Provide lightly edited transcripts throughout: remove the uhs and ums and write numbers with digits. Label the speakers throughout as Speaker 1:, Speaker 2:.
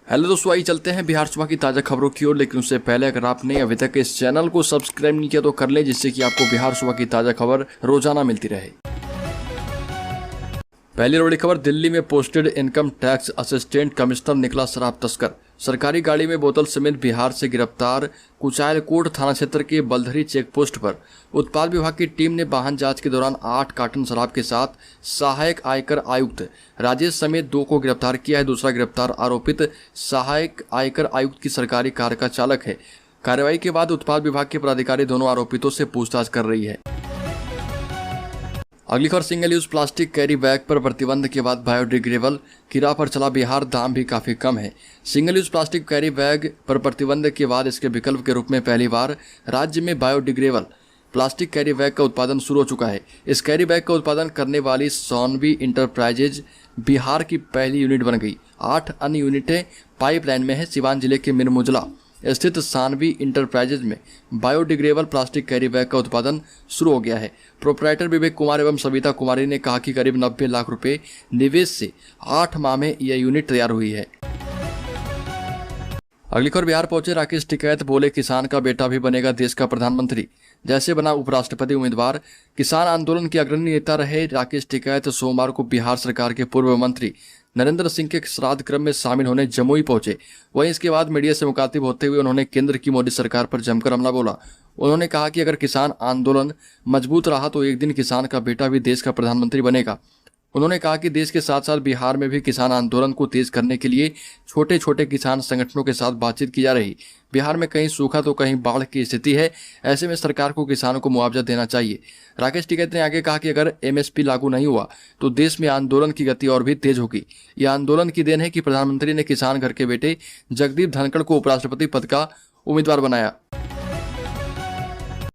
Speaker 1: Hello दोस्तों, आइए चलते हैं बिहार सुबह की ताज़ा खबरों की ओर। लेकिन उससे पहले अगर आपने अभी तक इस चैनल को सब्सक्राइब नहीं किया तो कर लें, जिससे कि आपको बिहार सुबह की ताज़ा खबर रोजाना मिलती रहे। पहली बड़ी खबर, दिल्ली में posted income tax assistant commissioner निकला शराब तस्कर। सरकारी गाड़ी में बोतल समेत बिहार से गिरफ्तार। कुचायलकोट थाना क्षेत्र के बलधरी चेक पोस्ट पर उत्पाद विभाग की टीम ने वाहन जांच के दौरान 8 कार्टन शराब के साथ सहायक आयकर आयुक्त राजेश समेत 2 को गिरफ्तार किया है। दूसरा गिरफ्तार आरोपित सहायक आयकर आयुक्त की सरकारी कार का चालक है। कार्रवाई के बाद उत्पाद विभाग के पदाधिकारी दोनों आरोपितों से पूछताछ कर रही है। अगली खबर, single use plastic carry bag पर प्रतिबंध के बाद बायोडिग्रेडेबल की राह पर चला बिहार। दाम भी काफी कम है। Single use plastic carry bag पर प्रतिबंध के बाद इसके विकल्प के रूप में पहली बार राज्य में बायोडिग्रेडेबल प्लास्टिक कैरी बैग का उत्पादन शुरू हो चुका है। इस कैरी बैग का उत्पादन करने वाली सोनवी इंटरप्राइजेज बिहार की पहली यूनिट बन गई। 8 अन्य यूनिटें पाइपलाइन में है। सिवान जिले के मिरमुजला स्थित सानवी इंटरप्राइजेज में बायोडिग्रेडेबल प्लास्टिक कैरी बैग का उत्पादन शुरू हो गया है। प्रोप्राइटर विवेक कुमार एवं सविता कुमारी ने कहा कि करीब 90 लाख रुपए निवेश से 8 माह में यह यूनिट तैयार हुई है। अगली खबर, बिहार पहुंचे राकेश टिकैत, बोले किसान का बेटा भी बनेगा देश का प्रधानमंत्री। जैसे बना उपराष्ट्रपति उम्मीदवार। किसान आंदोलन के अग्रणी नेता रहे राकेश टिकैत सोमवार को बिहार सरकार के पूर्व मंत्री नरेंद्र सिंह के श्राद्ध क्रम में शामिल होने जमुई पहुंचे। वहीं इसके बाद मीडिया से मुखातिब होते हुए उन्होंने केंद्र की मोदी सरकार पर जमकर हमला बोला। उन्होंने कहा कि अगर किसान आंदोलन मजबूत रहा तो एक दिन किसान का बेटा भी देश का प्रधानमंत्री बनेगा। उन्होंने कहा कि देश के साथ साथ बिहार में भी किसान आंदोलन को तेज करने के लिए छोटे छोटे किसान संगठनों के साथ बातचीत की जा रही। बिहार में कहीं सूखा तो कहीं बाढ़ की स्थिति है। ऐसे में सरकार को किसानों को मुआवजा देना चाहिए। राकेश टिकैत ने आगे कहा कि अगर एमएसपी लागू नहीं हुआ तो देश में आंदोलन की गति और भी तेज होगी। यह आंदोलन की देन है कि प्रधानमंत्री ने किसान घर के बेटे जगदीप धनखड़ को उपराष्ट्रपति पद का उम्मीदवार बनाया।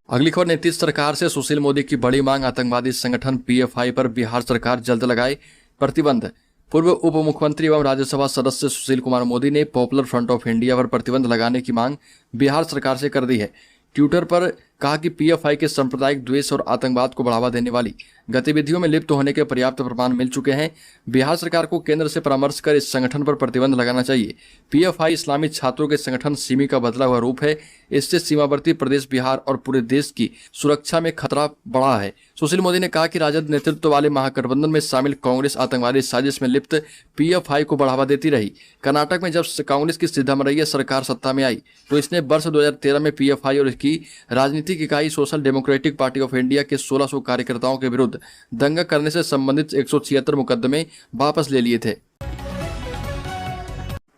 Speaker 1: अगली खबर, नीतीश सरकार से सुशील मोदी की बड़ी मांग। आतंकवादी संगठन पीएफआई पर बिहार सरकार जल्द लगाए प्रतिबंध। पूर्व उप मुख्यमंत्री एवं राज्यसभा सदस्य सुशील कुमार मोदी ने पॉपुलर फ्रंट ऑफ इंडिया पर प्रतिबंध लगाने की मांग बिहार सरकार से कर दी है। ट्विटर पर कहा कि पीएफआई के सांप्रदायिक द्वेष और आतंकवाद को बढ़ावा देने वाली गतिविधियों में लिप्त होने के पर्याप्त प्रमाण मिल चुके हैं। बिहार सरकार को केंद्र से परामर्श कर इस संगठन पर प्रतिबंध लगाना चाहिए। पीएफआई इस्लामी छात्रों के संगठन सिमी का बदला हुआ रूप है। इससे सीमावर्ती प्रदेश बिहार और पूरे देश की सुरक्षा में खतरा बढ़ा है। सुशील मोदी ने कहा कि राजद नेतृत्व वाले महागठबंधन में शामिल कांग्रेस आतंकवादी साजिश में लिप्त पीएफआई को बढ़ावा देती रही। कर्नाटक में जब कांग्रेस की सिद्धारमैया सरकार सत्ता में आई तो इसने वर्ष 2013 में पीएफआई और इसकी राजनीतिक इकाई social democratic party of India के 1600 कार्यकर्ताओं के विरुद्ध दंगा करने से संबंधित 176 मुकदमे वापस ले लिए थे।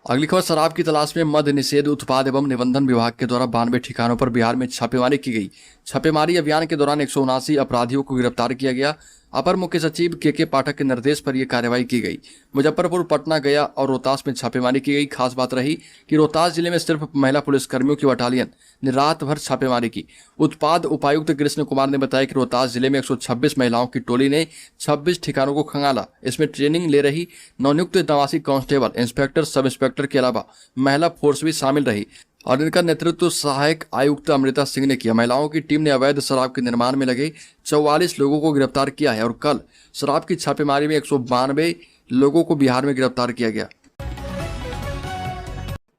Speaker 1: अगली खबर, शराब की तलाश में मद्य निषेध उत्पाद एवं निबंधन विभाग के द्वारा 92 ठिकानों पर बिहार में छापेमारी की गई। छापेमारी अभियान के दौरान 179 अपराधियों को गिरफ्तार किया गया। अपर मुख्य सचिव के पाठक के निर्देश पर यह कार्रवाई की गई। मुजफ्फरपुर, पटना, गया और रोहतास में छापेमारी की गई। खास बात रही कि रोहतास जिले में सिर्फ महिला पुलिसकर्मियों की बटालियन ने रात भर छापेमारी की। उत्पाद उपायुक्त कृष्ण कुमार ने बताया कि रोहतास जिले में 126 महिलाओं की टोली ने 26 ठिकानों को खंगाला। इसमें ट्रेनिंग ले रही नवनियुक्त 89 कांस्टेबल, इंस्पेक्टर, सब इंस्पेक्टर के अलावा महिला फोर्स भी शामिल रही और इनका नेतृत्व सहायक आयुक्त अमृता सिंह ने किया। महिलाओं की टीम ने अवैध शराब के निर्माण में लगे 44 लोगों को गिरफ्तार किया है और कल शराब की छापेमारी में 192 लोगों को बिहार में गिरफ्तार किया गया।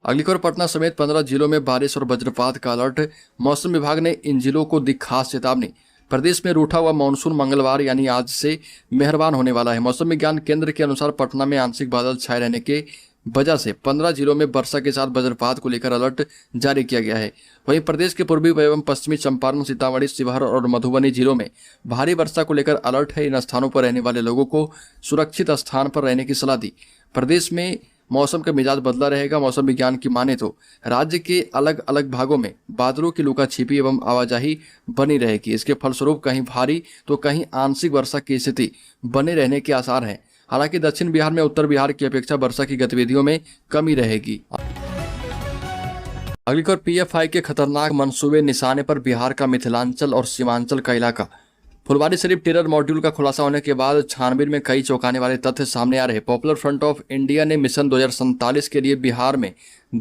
Speaker 1: अगली खबर, पटना समेत 15 जिलों में बारिश और वज्रपात का अलर्ट। मौसम विभाग ने इन जिलों को दी खास चेतावनी। प्रदेश में रूठा हुआ मानसून मंगलवार यानी आज से मेहरबान होने वाला है। मौसम विज्ञान केंद्र के अनुसार पटना में आंशिक बादल छाए रहने के वजह से 15 जिलों में वर्षा के साथ वज्रपात को लेकर अलर्ट जारी किया गया है। वहीं प्रदेश के पूर्वी एवं पश्चिमी चंपारण, सीतामढ़ी, शिवहर और मधुबनी जिलों में भारी वर्षा को लेकर अलर्ट है। इन स्थानों पर रहने वाले लोगों को सुरक्षित स्थान पर रहने की सलाह दी। प्रदेश में मौसम का मिजाज बदला रहेगा। मौसम विज्ञान की माने तो राज्य के अलग अलग भागों में बादलों की लुका छिपी एवं आवाजाही बनी रहेगी। इसके फलस्वरूप कहीं भारी तो कहीं आंशिक वर्षा की स्थिति बने रहने के आसार हैं। हालांकि दक्षिण बिहार में उत्तर बिहार की अपेक्षा वर्षा की गतिविधियों में कमी रहेगी। अगली खबर, पीएफआई के खतरनाक मंसूबे निशाने पर बिहार का मिथिलांचल और सीमांचल का इलाका। फुलवारीशरीफ टेरर मॉड्यूल का खुलासा होने के बाद छानबीन में कई चौंकाने वाले तथ्य सामने आ रहे। पॉपुलर फ्रंट ऑफ इंडिया ने मिशन 2047 के लिए बिहार में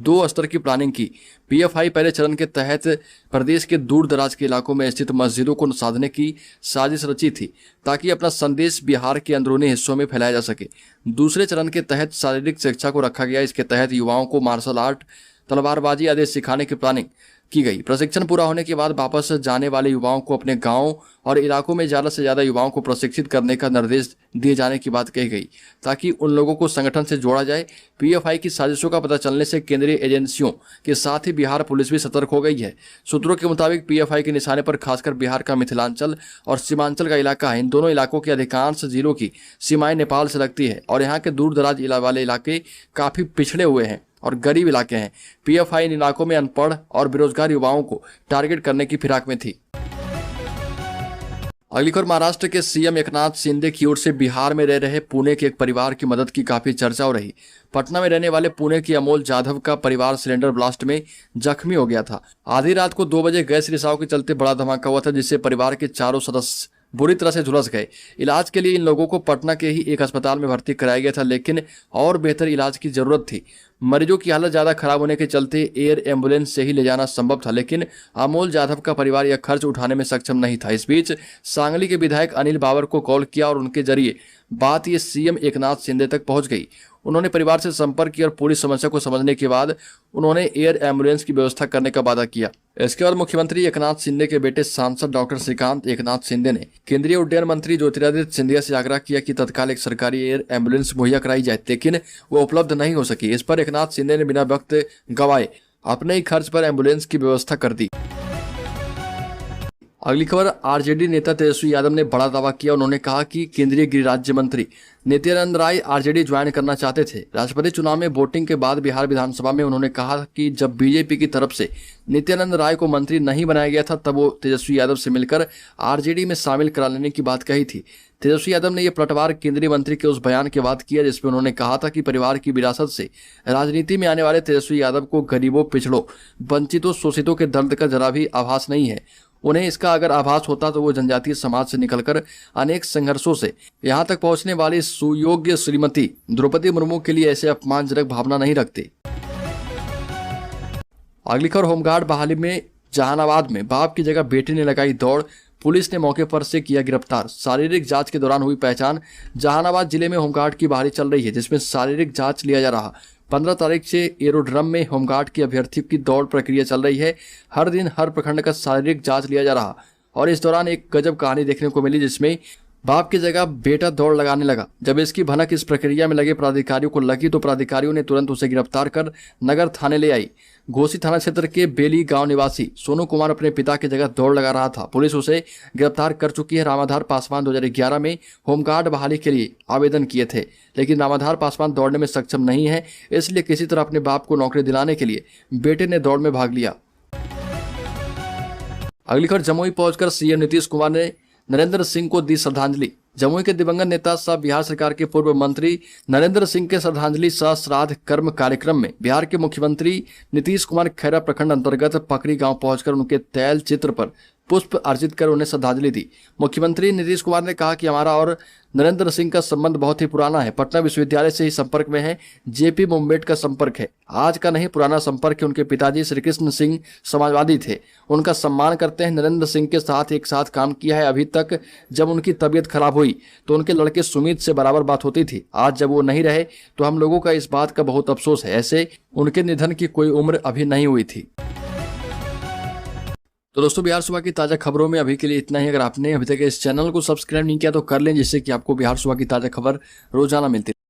Speaker 1: 2 स्तर की प्लानिंग की। पीएफआई पहले चरण के तहत प्रदेश के दूर दराज के इलाकों में स्थित मस्जिदों को साधने की साजिश रची थी ताकि अपना संदेश बिहार के अंदरूनी हिस्सों में फैलाया जा सके। दूसरे चरण के तहत शारीरिक शिक्षा को रखा गया। इसके तहत युवाओं को मार्शल आर्ट, तलवारबाजी आदि सिखाने की प्लानिंग की गई। प्रशिक्षण पूरा होने के बाद वापस जाने वाले युवाओं को अपने गांव और इलाकों में ज़्यादा से ज़्यादा युवाओं को प्रशिक्षित करने का निर्देश दिए जाने की बात कही गई ताकि उन लोगों को संगठन से जोड़ा जाए। पीएफआई की साजिशों का पता चलने से केंद्रीय एजेंसियों के साथ ही बिहार पुलिस भी सतर्क हो गई है। सूत्रों के मुताबिक पीएफआई के निशाने पर खासकर बिहार का मिथिलांचल और सीमांचल का इलाका है। इन दोनों इलाकों के अधिकांश जिलों की सीमाएं नेपाल से लगती है और यहाँ के दूर दराज वाले इलाके काफ़ी पिछड़े हुए हैं और गरीब इलाके हैं। पीएफआई इन इलाकों में अनपढ़ और बेरोजगार युवाओं को टारगेट करने की फिराक में थी। अगली खबर महाराष्ट्र के सीएम एकनाथ शिंदे की ओर से बिहार में रह रहे पुणे के एक परिवार की मदद की काफी चर्चा हो रही। पटना में रहने वाले पुणे की अमोल जाधव का परिवार सिलेंडर ब्लास्ट में जख्मी हो गया था। आधी रात को 2 बजे गैस रिसाव के चलते बड़ा धमाका हुआ था जिससे परिवार के चारों सदस्य बुरी तरह से झुलस गए। इलाज के लिए इन लोगों को पटना के ही एक अस्पताल में भर्ती कराया गया था, लेकिन और बेहतर इलाज की जरूरत थी। मरीजों की हालत ज्यादा खराब होने के चलते एयर एम्बुलेंस से ही ले जाना संभव था, लेकिन अमोल जाधव का परिवार यह खर्च उठाने में सक्षम नहीं था। इस बीच सांगली के विधायक अनिल बाबर को कॉल किया और उनके जरिए बात ये सीएम एकनाथ शिंदे तक पहुंच गई। उन्होंने परिवार से संपर्क किया और पूरी समस्या को समझने के बाद उन्होंने एयर एम्बुलेंस की व्यवस्था करने का वादा किया। इसके बाद मुख्यमंत्री एकनाथ शिंदे के बेटे सांसद डॉक्टर श्रीकांत एकनाथ शिंदे ने केंद्रीय उड्डयन मंत्री ज्योतिरादित्य सिंधिया से आग्रह किया कि तत्काल एक सरकारी एयर एम्बुलेंस मुहैया कराई जाए, लेकिन वो उपलब्ध नहीं हो सकी। इस पर एकनाथ शिंदे ने बिना वक्त गवाए अपने ही खर्च पर एम्बुलेंस की व्यवस्था कर दी। अगली खबर, आरजेडी नेता तेजस्वी यादव ने बड़ा दावा किया। उन्होंने कहा कि केंद्रीय गृह राज्य मंत्री नित्यानंद राय आरजेडी ज्वाइन करना चाहते थे। राष्ट्रपति चुनाव में वोटिंग के बाद बिहार विधानसभा में उन्होंने कहा कि जब बीजेपी की तरफ से नित्यानंद राय को मंत्री नहीं बनाया गया था तब वो तेजस्वी यादव से मिलकर आरजेडी में शामिल करा लेने की बात कही थी। तेजस्वी यादव ने यह पलटवार केंद्रीय मंत्री के उस बयान के बाद किया जिसमें उन्होंने कहा था कि परिवार की विरासत से राजनीति में आने वाले तेजस्वी यादव को गरीबों, पिछड़ों, वंचितों, शोषितों के दर्द का जरा भी आभास नहीं है। उन्हें इसका अगर आभास होता तो वो जनजातीय समाज से निकलकर अनेक संघर्षों से यहाँ तक पहुंचने वाली सुयोग्य श्रीमती द्रौपदी मुर्मू के लिए ऐसे अपमानजनक भावना नहीं रखते। अगली खबर, होमगार्ड बहाली में जहानाबाद में बाप की जगह बेटे ने लगाई दौड़, पुलिस ने मौके पर से किया गिरफ्तार। शारीरिक जांच के दौरान हुई पहचान। जहानाबाद जिले में होमगार्ड की बहाली चल रही है जिसमें शारीरिक जांच लिया जा रहा। 15 तारीख से एरोड्रम में होमगार्ड की अभ्यर्थियों की दौड़ प्रक्रिया चल रही है। हर दिन हर प्रखंड का शारीरिक जांच लिया जा रहा और इस दौरान एक गजब कहानी देखने को मिली जिसमें बाप की जगह बेटा दौड़ लगाने लगा। जब इसकी भनक इस प्रक्रिया में लगे प्राधिकारियों को लगी तो प्राधिकारियों ने तुरंत उसे गिरफ्तार कर नगर थाने ले आई। घोसी थाना क्षेत्र के बेली गांव निवासी सोनू कुमार अपने पिता की जगह दौड़ लगा रहा था। पुलिस उसे गिरफ्तार कर चुकी है। रामाधार पासवान 2011 में होमगार्ड बहाली के लिए आवेदन किए थे, लेकिन रामाधार पासवान दौड़ने में सक्षम नहीं है, इसलिए किसी तरह अपने बाप को नौकरी दिलाने के लिए बेटे ने दौड़ में भाग लिया। अगली खबर, जमुई पहुंचकर सीएम नीतीश कुमार ने नरेंद्र सिंह को दी श्रद्धांजलि। जमुई के दिवंगत नेता सह बिहार सरकार के पूर्व मंत्री नरेंद्र सिंह के श्रद्धांजलि सह श्राद्ध कर्म कार्यक्रम में बिहार के मुख्यमंत्री नीतीश कुमार खैरा प्रखंड अंतर्गत पकड़ी गांव पहुंचकर उनके तैल चित्र पर पुष्प अर्जित कर उन्हें श्रद्धांजलि दी। मुख्यमंत्री नीतीश कुमार ने कहा कि हमारा और नरेंद्र सिंह का संबंध बहुत ही पुराना है। पटना विश्वविद्यालय से ही संपर्क में है। जेपी मुम्बेट का संपर्क है, आज का नहीं पुराना संपर्क है। उनके पिताजी श्री कृष्ण सिंह समाजवादी थे, उनका सम्मान करते हैं। नरेंद्र सिंह के साथ एक साथ काम किया है। अभी तक जब उनकी तबीयत खराब हुई तो उनके लड़के सुमित से बराबर बात होती थी। आज जब वो नहीं रहे तो हम लोगों का इस बात का बहुत अफसोस है। ऐसे उनके निधन की कोई उम्र अभी नहीं हुई थी। तो दोस्तों, बिहार सुबह की ताज़ा खबरों में अभी के लिए इतना ही। अगर आपने अभी तक इस चैनल को सब्सक्राइब नहीं किया तो कर लें, जिससे कि आपको बिहार सुबह की ताज़ा खबर रोजाना मिलती है।